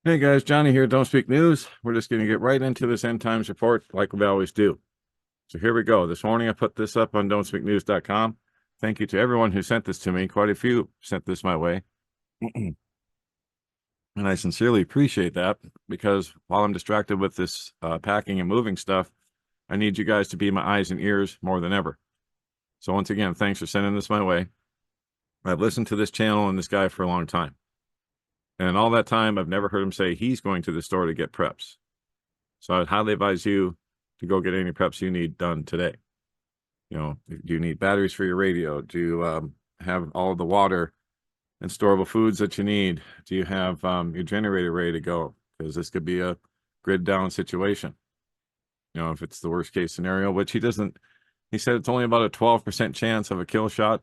Hey guys, Johnny here, Don't Speak News. We're just going to get right into this end times report like we always do. So here we go. This morning I put this up on don'tspeaknews.com. Thank you to everyone who sent this to me. Quite a few sent this my way. And I sincerely appreciate that because while I'm distracted with this packing and moving stuff, I need you guys to be my eyes and ears more than ever. So once again, thanks for sending this my way. I've listened to this channel and this guy for a long time. And in all that time, I've never heard him say he's going to the store to get preps. So I'd highly advise you to go get any preps you need done today. You know, do you need batteries for your radio? Do you have all of the water and storable foods that you need? Do you have your generator ready to go? Because this could be a grid down situation. You know, if it's the worst case scenario, which he doesn't, he said it's only about a 12% chance of a kill shot,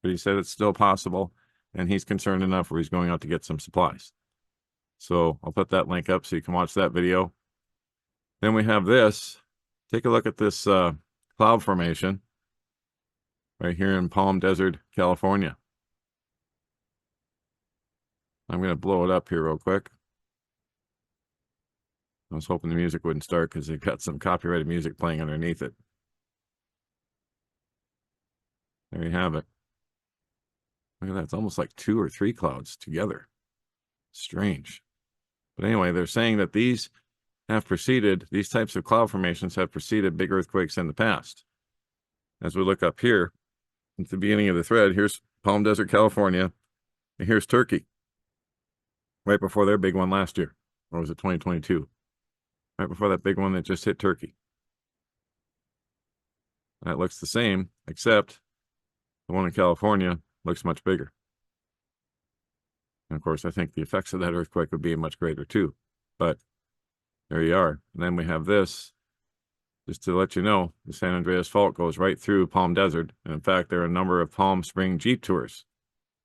but he said it's still possible. And he's concerned enough where he's going out to get some supplies. So I'll put that link up so you can watch that video. Then we have this. Take a look at this cloud formation right here in Palm Desert, California. I'm going to blow it up here real quick. I was hoping the music wouldn't start because they've got some copyrighted music playing underneath it. There you have it. Look at that. It's almost like 2 or 3 clouds together. Strange. But anyway, they're saying that these types of cloud formations have preceded big earthquakes in the past. As we look up here, at the beginning of the thread, here's Palm Desert, California, and here's Turkey, right before their big one last year, or was it 2022? Right before that big one that just hit Turkey. That looks the same, except the one in California looks much bigger. And of course, I think the effects of that earthquake would be much greater too, but there you are. And then we have this, just to let you know, the San Andreas Fault goes right through Palm Desert. And in fact, there are a number of Palm Spring Jeep tours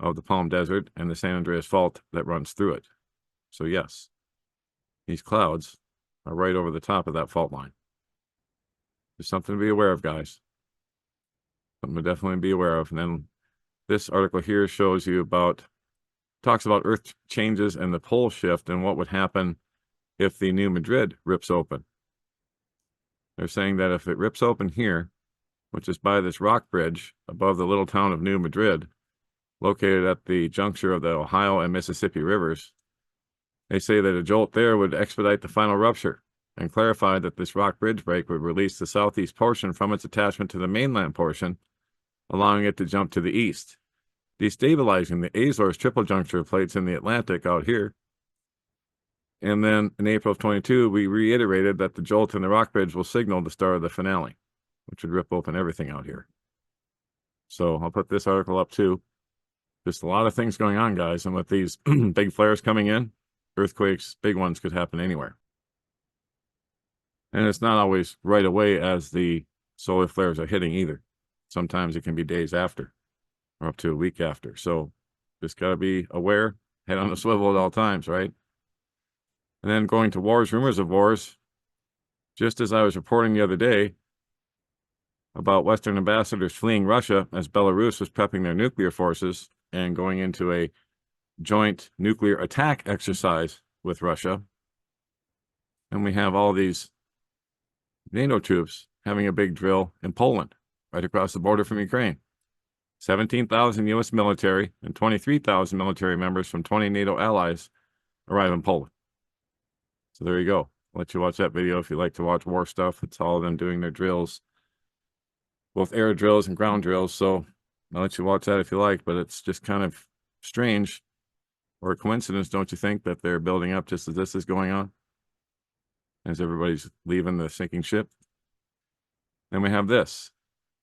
of the Palm Desert and the San Andreas Fault that runs through it. So yes, these clouds are right over the top of that fault line. There's something to be aware of, guys. Something to definitely be aware of. And then this article here shows you talks about Earth changes and the pole shift and what would happen if the New Madrid rips open. They're saying that if it rips open here, which is by this rock bridge above the little town of New Madrid, located at the juncture of the Ohio and Mississippi rivers, they say that a jolt there would expedite the final rupture and clarify that this rock bridge break would release the southeast portion from its attachment to the mainland portion, allowing it to jump to the east, destabilizing the Azores triple juncture plates in the Atlantic out here. And then in April of 22, we reiterated that the jolt in the rock bridge will signal the start of the finale, which would rip open everything out here. So I'll put this article up too. Just a lot of things going on, guys. And with these big flares coming in, earthquakes, big ones could happen anywhere. And it's not always right away as the solar flares are hitting either. Sometimes it can be days after or up to a week after. So just got to be aware, head on a swivel at all times, right? And then going to wars, rumors of wars, just as I was reporting the other day about Western ambassadors fleeing Russia as Belarus was prepping their nuclear forces and going into a joint nuclear attack exercise with Russia. And we have all these NATO troops having a big drill in Poland, right across the border from Ukraine. 17,000 U.S. military and 23,000 military members from 20 NATO allies arrive in Poland. So there you go. I'll let you watch that video if you like to watch war stuff. It's all of them doing their drills, both air drills and ground drills. So I'll let you watch that if you like, but it's just kind of strange or a coincidence, don't you think, that they're building up just as this is going on, as everybody's leaving the sinking ship. Then we have this,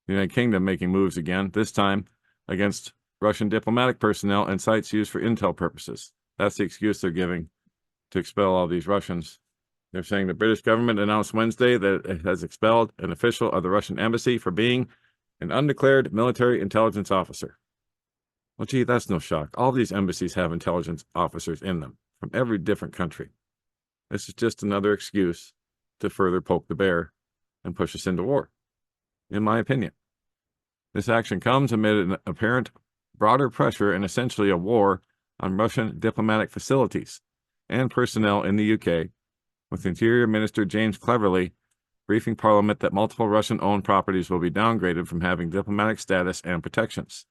the United Kingdom making moves again, this time against Russian diplomatic personnel and sites used for intel purposes. That's the excuse they're giving to expel all these Russians. They're saying the British government announced Wednesday that it has expelled an official of the Russian embassy for being an undeclared military intelligence officer. Well, gee, that's no shock. All these embassies have intelligence officers in them from every different country. This is just another excuse to further poke the bear and push us into war, in my opinion. This action comes amid an apparent broader pressure and essentially a war on Russian diplomatic facilities and personnel in the UK, with Interior Minister James Cleverly briefing Parliament that multiple Russian-owned properties will be downgraded from having diplomatic status and protections.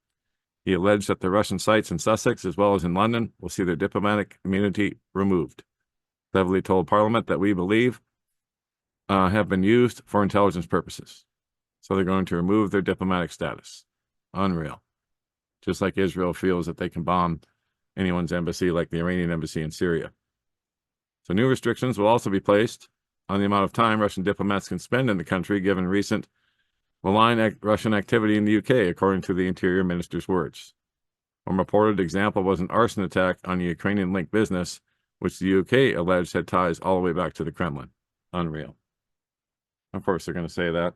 He alleged that the Russian sites in Sussex, as well as in London, will see their diplomatic immunity removed. Cleverly told Parliament that we believe have been used for intelligence purposes. So they're going to remove their diplomatic status. Unreal. Just like Israel feels that they can bomb anyone's embassy like the Iranian embassy in Syria. So new restrictions will also be placed on the amount of time Russian diplomats can spend in the country given recent malign Russian activity in the UK, according to the Interior Minister's words. One reported example was an arson attack on a Ukrainian-linked business, which the UK alleged had ties all the way back to the Kremlin. Unreal. Of course, they're going to say that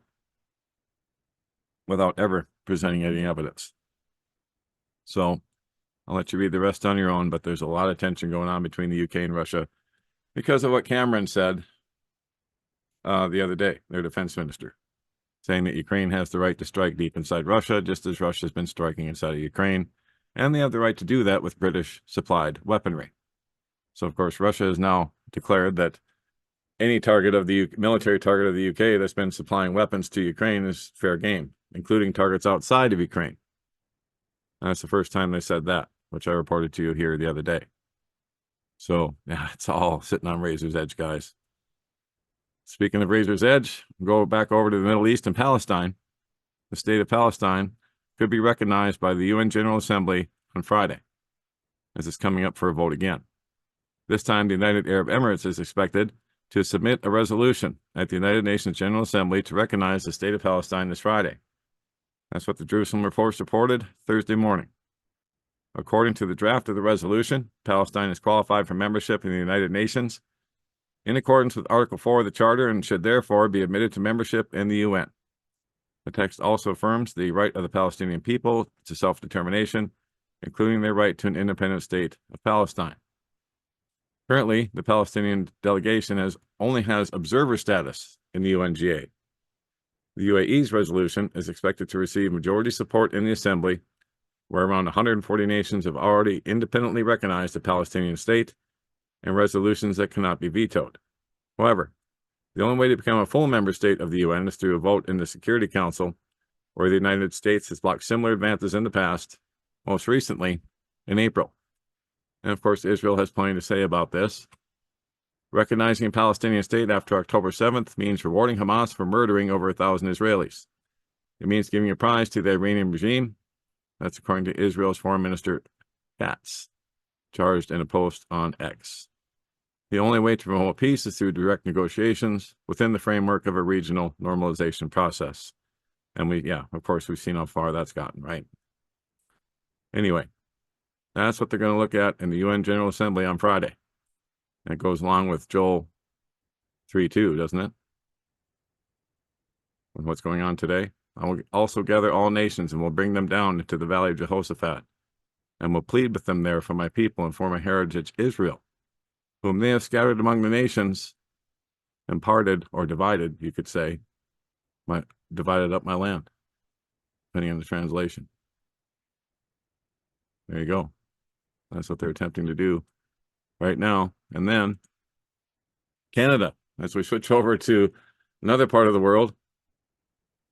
without ever presenting any evidence. So I'll let you read the rest on your own, but there's a lot of tension going on between the UK and Russia because of what Cameron said the other day, their defense minister, saying that Ukraine has the right to strike deep inside Russia, just as Russia has been striking inside of Ukraine, and they have the right to do that with British-supplied weaponry. So, of course, Russia has now declared that any target of the military target of the UK that's been supplying weapons to Ukraine is fair game, including targets outside of Ukraine. And that's the first time they said that, which I reported to you here the other day. So, yeah, it's all sitting on razor's edge, guys. Speaking of razor's edge, go back over to the Middle East and Palestine. The state of Palestine could be recognized by the UN General Assembly on Friday, as it's coming up for a vote again. This time, the United Arab Emirates is expected to submit a resolution at the United Nations General Assembly to recognize the state of Palestine this Friday. That's what the Jerusalem Post reported Thursday morning. According to the draft of the resolution, Palestine is qualified for membership in the United Nations in accordance with Article 4 of the Charter and should therefore be admitted to membership in the UN. The text also affirms the right of the Palestinian people to self-determination, including their right to an independent state of Palestine. Currently, the Palestinian delegation only has observer status in the UNGA. The UAE's resolution is expected to receive majority support in the Assembly, where around 140 nations have already independently recognized the Palestinian state and resolutions that cannot be vetoed. However, the only way to become a full member state of the UN is through a vote in the Security Council, where the United States has blocked similar advances in the past, most recently in April. And of course, Israel has plenty to say about this. Recognizing a Palestinian state after October 7th means rewarding Hamas for murdering over 1,000 Israelis. It means giving a prize to the Iranian regime. That's according to Israel's Foreign Minister Katz, charged in a post on X. The only way to promote peace is through direct negotiations within the framework of a regional normalization process. And of course, we've seen how far that's gotten, right? Anyway, that's what they're going to look at in the UN General Assembly on Friday. And it goes along with Joel 3:2, doesn't it? With what's going on today. I will also gather all nations and will bring them down into the valley of Jehoshaphat, and will plead with them there for my people and for my heritage Israel, whom they have scattered among the nations and parted, or divided, you could say, divided up my land, depending on the translation. There you go. That's what they're attempting to do right now. And then Canada, as we switch over to another part of the world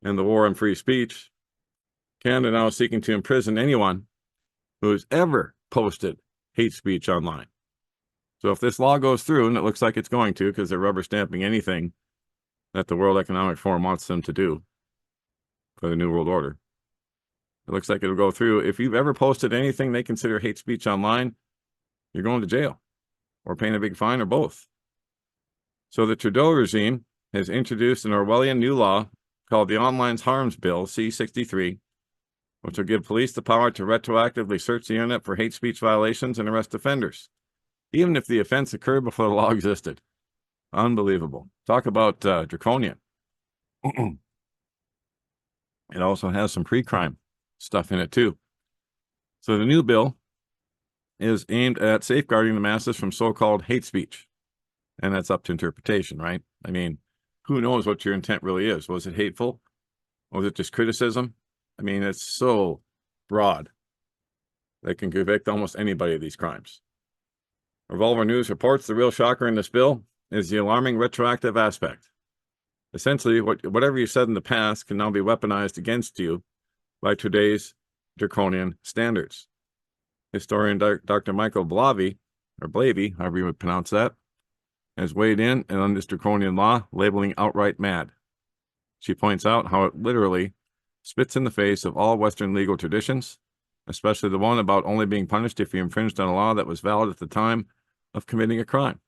and the war on free speech, Canada now is seeking to imprison anyone who has ever posted hate speech online. So if this law goes through, and it looks like it's going to, because they're rubber stamping anything that the World Economic Forum wants them to do for the New World Order, it looks like it'll go through. If you've ever posted anything they consider hate speech online, you're going to jail or paying a big fine or both. So the Trudeau regime has introduced an Orwellian new law called the Online Harms Bill, C-63, which will give police the power to retroactively search the internet for hate speech violations and arrest offenders, even if the offense occurred before the law existed. Unbelievable. Talk about draconian. It also has some pre-crime stuff in it too. So the new bill is aimed at safeguarding the masses from so-called hate speech. And that's up to interpretation, right? I mean, who knows what your intent really is? Was it hateful? Was it just criticism? I mean, it's so broad. They can convict almost anybody of these crimes. Revolver News reports the real shocker in this bill is the alarming retroactive aspect. Essentially, whatever you said in the past can now be weaponized against you by today's draconian standards. Historian Dr. Michael Blavey, or Blavey, however you would pronounce that, has weighed in on this draconian law, labeling outright mad. She points out how it literally spits in the face of all Western legal traditions, especially the one about only being punished if you infringed on a law that was valid at the time of committing a crime.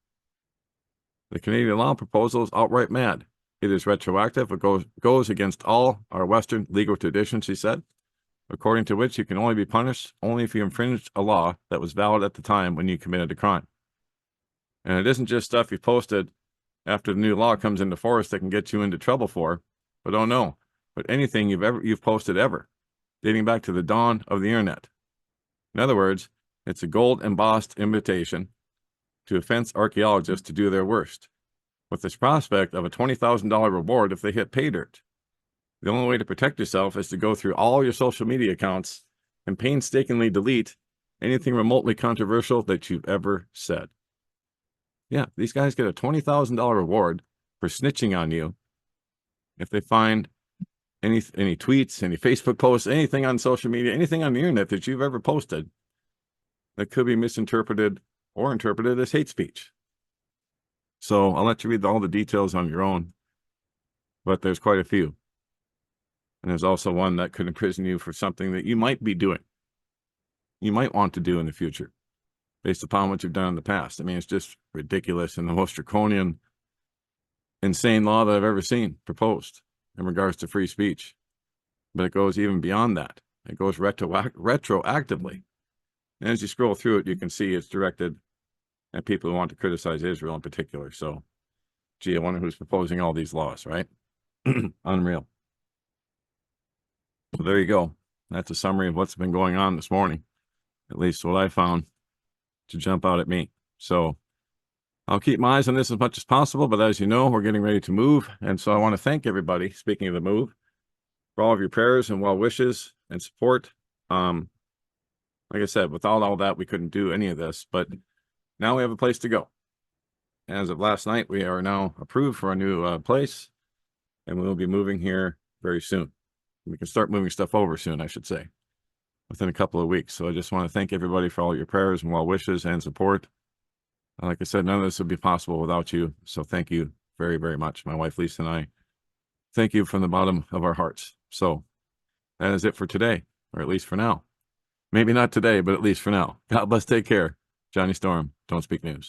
The Canadian law proposal is outright mad. It is retroactive. It goes against all our Western legal traditions, she said, according to which you can only be punished only if you infringed a law that was valid at the time when you committed a crime. And it isn't just stuff you posted after the new law comes into force that can get you into trouble for, but oh no, but anything you've posted ever, dating back to the dawn of the internet. In other words, it's a gold embossed invitation to offense archaeologists to do their worst, with this prospect of a $20,000 reward if they hit pay dirt. The only way to protect yourself is to go through all your social media accounts and painstakingly delete anything remotely controversial that you've ever said. Yeah, these guys get a $20,000 reward for snitching on you if they find any tweets, any Facebook posts, anything on social media, anything on the internet that you've ever posted that could be misinterpreted or interpreted as hate speech. So I'll let you read all the details on your own, but there's quite a few. And there's also one that could imprison you for something that you might be doing, you might want to do in the future, based upon what you've done in the past. I mean, it's just ridiculous and the most draconian, insane law that I've ever seen proposed in regards to free speech. But it goes even beyond that. It goes retroactively. And as you scroll through it, you can see it's directed at people who want to criticize Israel in particular. So, gee, I wonder who's proposing all these laws, right? Unreal. So there you go. That's a summary of what's been going on this morning, at least what I found to jump out at me. So I'll keep my eyes on this as much as possible, but as you know, we're getting ready to move. And so I want to thank everybody, speaking of the move, for all of your prayers and well wishes and support. Like I said, without all that, we couldn't do any of this, but now we have a place to go. As of last night, we are now approved for a new place, and we'll be moving here very soon. We can start moving stuff over soon, I should say, within a couple of weeks. So I just want to thank everybody for all your prayers and well wishes and support. Like I said, none of this would be possible without you. So thank you very, very much. My wife, Lisa, and I thank you from the bottom of our hearts. So that is it for today, or at least for now. Maybe not today, but at least for now. God bless. Take care. Johnny Storm, Don't Speak News.